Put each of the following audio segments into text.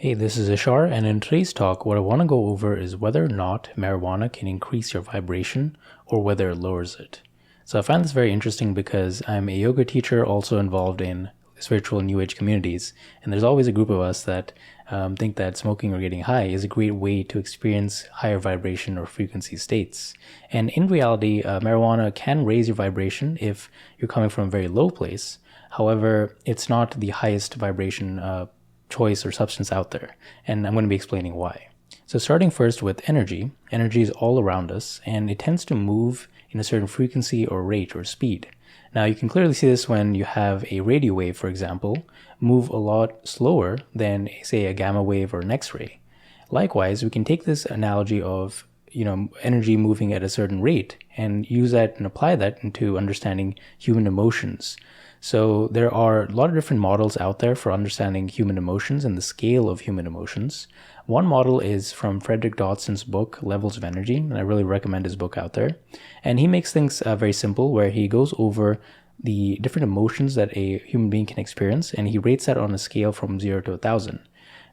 Hey, this is Ishar, and in today's talk, what I want to go over is whether or not marijuana can increase your vibration or whether it lowers it. So I find this very interesting because I'm a yoga teacher also involved in spiritual New Age communities, and there's always a group of us that think that smoking or getting high is a great way to experience higher vibration or frequency states. And in reality, marijuana can raise your vibration if you're coming from a very low place. However, it's not the highest vibration choice or substance out there, and I'm going to be explaining why. So starting first with energy, energy is all around us, and it tends to move in a certain frequency or rate or speed. Now you can clearly see this when you have a radio wave, for example, move a lot slower than, say, a gamma wave or an X-ray. Likewise, we can take this analogy of energy moving at a certain rate and use that and apply that into understanding human emotions. So there are a lot of different models out there for understanding human emotions and the scale of human emotions. One model is from Frederick Dodson's book, Levels of Energy, and I really recommend his book out there. And he makes things very simple, where he goes over the different emotions that a human being can experience, and he rates that on a scale from 0 to 1,000.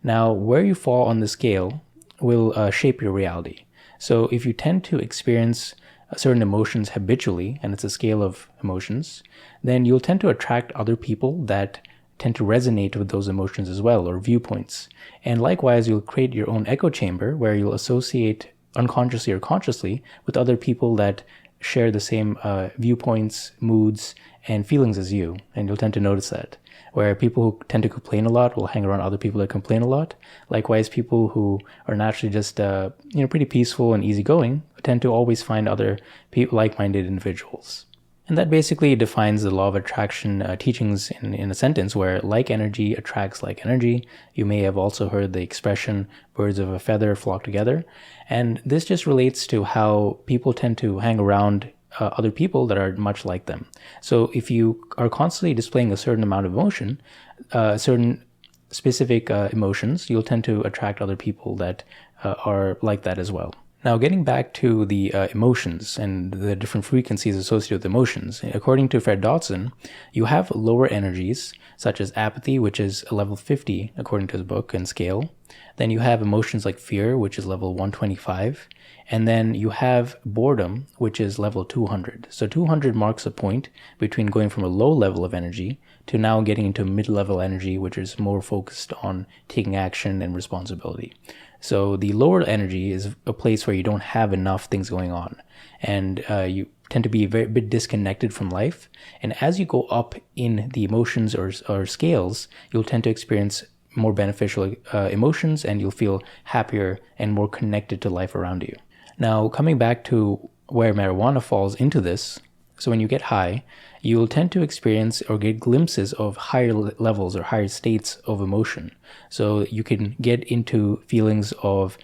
Now, where you fall on the scale will shape your reality. So if you tend to experience certain emotions habitually, and it's a scale of emotions, then you'll tend to attract other people that tend to resonate with those emotions as well, or viewpoints. And likewise, you'll create your own echo chamber where you'll associate unconsciously or consciously with other people that share the same viewpoints, moods, and feelings as you. And you'll tend to notice that. Where people who tend to complain a lot will hang around other people that complain a lot. Likewise, people who are naturally just pretty peaceful and easygoing tend to always find other like-minded individuals. And that basically defines the law of attraction teachings in a sentence, where like energy attracts like energy. You may have also heard the expression, birds of a feather flock together. And this just relates to how people tend to hang around other people that are much like them. So if you are constantly displaying a certain amount of emotion, certain specific emotions, you'll tend to attract other people that are like that as well. Now, getting back to the emotions and the different frequencies associated with emotions, according to Fred Dodson, you have lower energies, such as apathy, which is a level 50, according to his book and scale. Then you have emotions like fear, which is level 125. And then you have boredom, which is level 200. So 200 marks a point between going from a low level of energy to now getting into mid-level energy, which is more focused on taking action and responsibility. So the lower energy is a place where you don't have enough things going on, and you tend to be a bit disconnected from life. And as you go up in the emotions or scales, you'll tend to experience more beneficial emotions, and you'll feel happier and more connected to life around you. Now, coming back to where marijuana falls into this, so when you get high, you will tend to experience or get glimpses of higher levels or higher states of emotion. So you can get into feelings of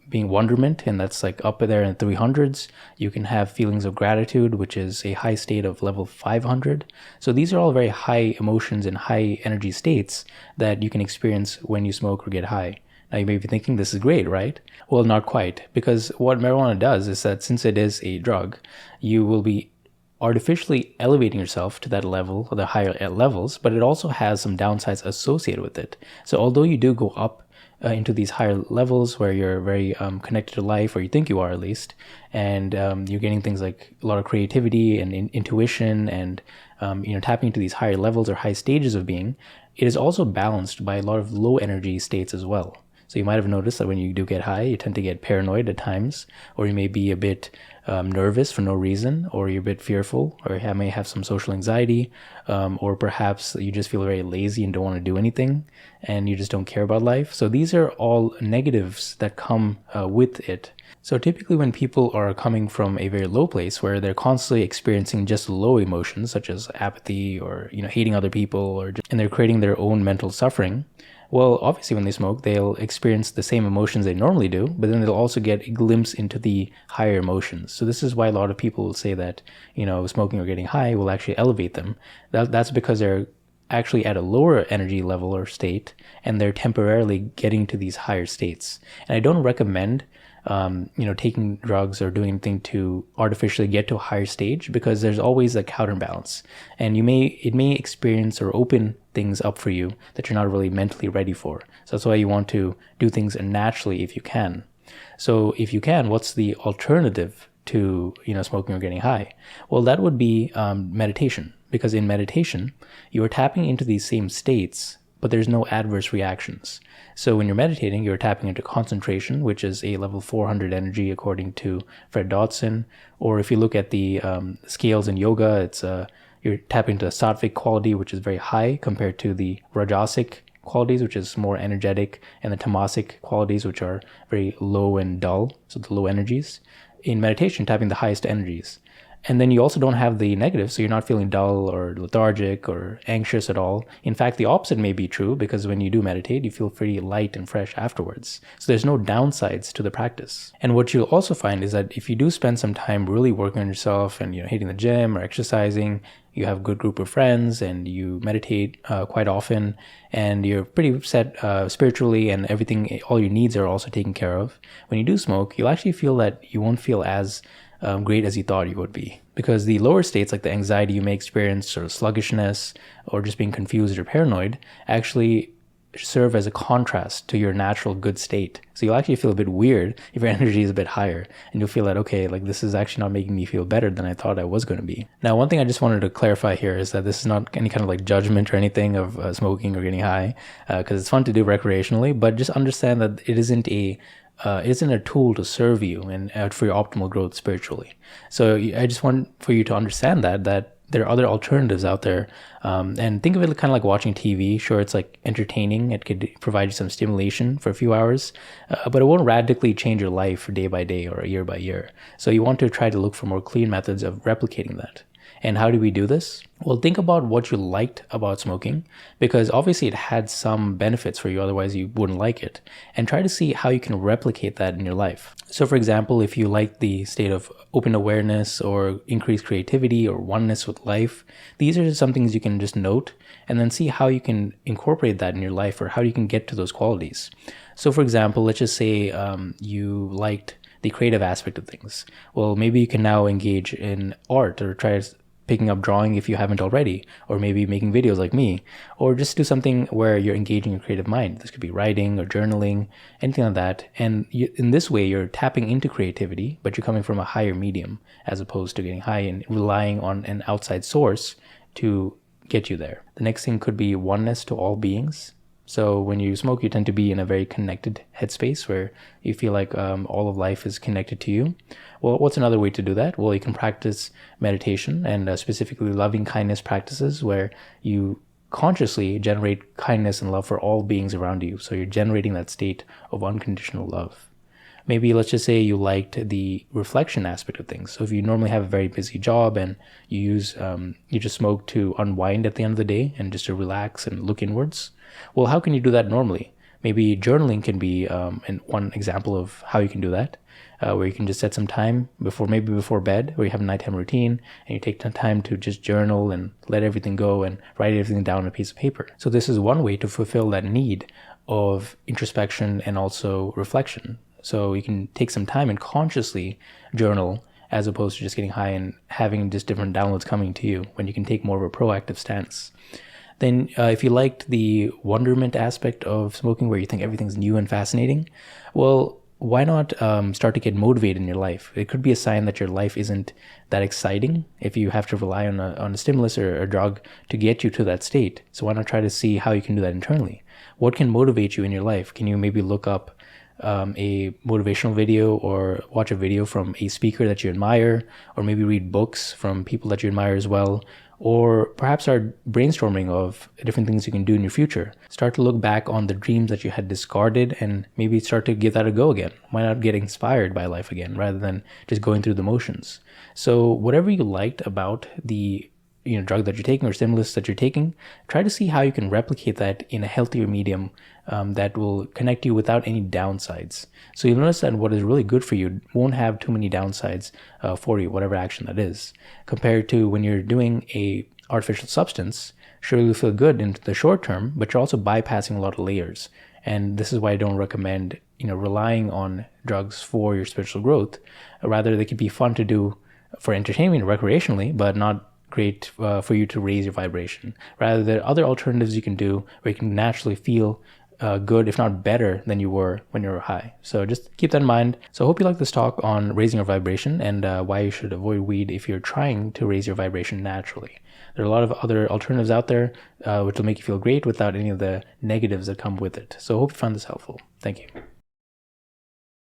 being wonderment, and that's like up there in the 300s. You can have feelings of gratitude, which is a high state of level 500. So these are all very high emotions and high energy states that you can experience when you smoke or get high. Now you may be thinking, this is great, right? Well, not quite, because what marijuana does is that since it is a drug, you will be artificially elevating yourself to that level, or the higher levels, but it also has some downsides associated with it. So although you do go up into these higher levels where you're very connected to life, or you think you are at least, and you're getting things like a lot of creativity and intuition and tapping into these higher levels or high stages of being, it is also balanced by a lot of low energy states as well. So you might have noticed that when you do get high, you tend to get paranoid at times, or you may be a bit nervous for no reason, or you're a bit fearful, or you may have some social anxiety, or perhaps you just feel very lazy and don't want to do anything, and you just don't care about life. So these are all negatives that come with it. So typically when people are coming from a very low place where they're constantly experiencing just low emotions, such as apathy or hating other people, and they're creating their own mental suffering, well, obviously when they smoke, they'll experience the same emotions they normally do, but then they'll also get a glimpse into the higher emotions. So this is why a lot of people will say that, smoking or getting high will actually elevate them. That's because they're actually at a lower energy level or state, and they're temporarily getting to these higher states. And I don't recommend taking drugs or doing anything to artificially get to a higher stage, because there's always a counterbalance, and it may experience or open things up for you that you're not really mentally ready for. So that's why you want to do things naturally if you can. So if you can, what's the alternative to smoking or getting high? Well, that would be meditation, because in meditation you are tapping into these same states, but there's no adverse reactions. So when you're meditating, you're tapping into concentration, which is a level 400 energy according to Fred Dodson. Or if you look at the scales in yoga, it's you're tapping into the sattvic quality, which is very high, compared to the rajasic qualities, which is more energetic, and the tamasic qualities, which are very low and dull, so the low energies. In meditation, tapping the highest energies. And then you also don't have the negative, so you're not feeling dull or lethargic or anxious at all. In fact, the opposite may be true, because when you do meditate, you feel pretty light and fresh afterwards. So there's no downsides to the practice. And what you'll also find is that if you do spend some time really working on yourself and hitting the gym or exercising, you have a good group of friends and you meditate quite often, and you're pretty set spiritually, and everything, all your needs are also taken care of. When you do smoke, you'll actually feel that you won't feel as great as you thought you would be, because the lower states, like the anxiety you may experience, or sluggishness, or just being confused or paranoid, actually serve as a contrast to your natural good state. So you'll actually feel a bit weird if your energy is a bit higher, and you'll feel that, okay, like this is actually not making me feel better than I thought I was going to be. Now, one thing I just wanted to clarify here is that this is not any kind of like judgment or anything of smoking or getting high, because it's fun to do recreationally, but just understand that it isn't a tool to serve you and for your optimal growth spiritually. So I just want for you to understand that there are other alternatives out there, and think of it kind of like watching TV. Sure, it's like entertaining. It could provide you some stimulation for a few hours, but it won't radically change your life day by day or year by year. So you want to try to look for more clean methods of replicating that. And how do we do this? Well, think about what you liked about smoking, because obviously it had some benefits for you, otherwise you wouldn't like it. And try to see how you can replicate that in your life. So for example, if you like the state of open awareness or increased creativity or oneness with life, these are some things you can just note and then see how you can incorporate that in your life, or how you can get to those qualities. So for example, let's just say you liked the creative aspect of things. Well, maybe you can now engage in art, or try picking up drawing if you haven't already, or maybe making videos like me, or just do something where you're engaging your creative mind. This could be writing or journaling, anything like that. And in this way, you're tapping into creativity, but you're coming from a higher medium, as opposed to getting high and relying on an outside source to get you there. The next thing could be oneness to all beings. So when you smoke, you tend to be in a very connected headspace where you feel like all of life is connected to you. Well, what's another way to do that? Well, you can practice meditation, and specifically loving kindness practices, where you consciously generate kindness and love for all beings around you. So you're generating that state of unconditional love. Maybe let's just say you liked the reflection aspect of things. So if you normally have a very busy job and you just smoke to unwind at the end of the day and just to relax and look inwards, well, how can you do that normally? Maybe journaling can be one example of how you can do that, where you can just set some time before bed, where you have a nighttime routine and you take time to just journal and let everything go and write everything down on a piece of paper. So this is one way to fulfill that need of introspection and also reflection. So you can take some time and consciously journal, as opposed to just getting high and having just different downloads coming to you, when you can take more of a proactive stance. Then if you liked the wonderment aspect of smoking, where you think everything's new and fascinating, well, why not start to get motivated in your life? It could be a sign that your life isn't that exciting if you have to rely on a stimulus or a drug to get you to that state. So why not try to see how you can do that internally? What can motivate you in your life? Can you maybe look up a motivational video, or watch a video from a speaker that you admire, or maybe read books from people that you admire as well, or perhaps start brainstorming of different things you can do in your future. Start to look back on the dreams that you had discarded and maybe start to give that a go again. Why not get inspired by life again rather than just going through the motions? So whatever you liked about the drug that you're taking or stimulus that you're taking, try to see how you can replicate that in a healthier medium that will connect you without any downsides. So you'll notice that what is really good for you won't have too many downsides for you, whatever action that is, compared to when you're doing a artificial substance. Sure, you'll feel good in the short term, but you're also bypassing a lot of layers. And this is why I don't recommend relying on drugs for your spiritual growth. Rather, they could be fun to do for entertainment recreationally, but not great for you to raise your vibration. Rather, there are other alternatives you can do where you can naturally feel good, if not better, than you were when you were high. So just keep that in mind. So I hope you like this talk on raising your vibration and why you should avoid weed if you're trying to raise your vibration naturally. There are a lot of other alternatives out there which will make you feel great without any of the negatives that come with it. So I hope you found this helpful. Thank you.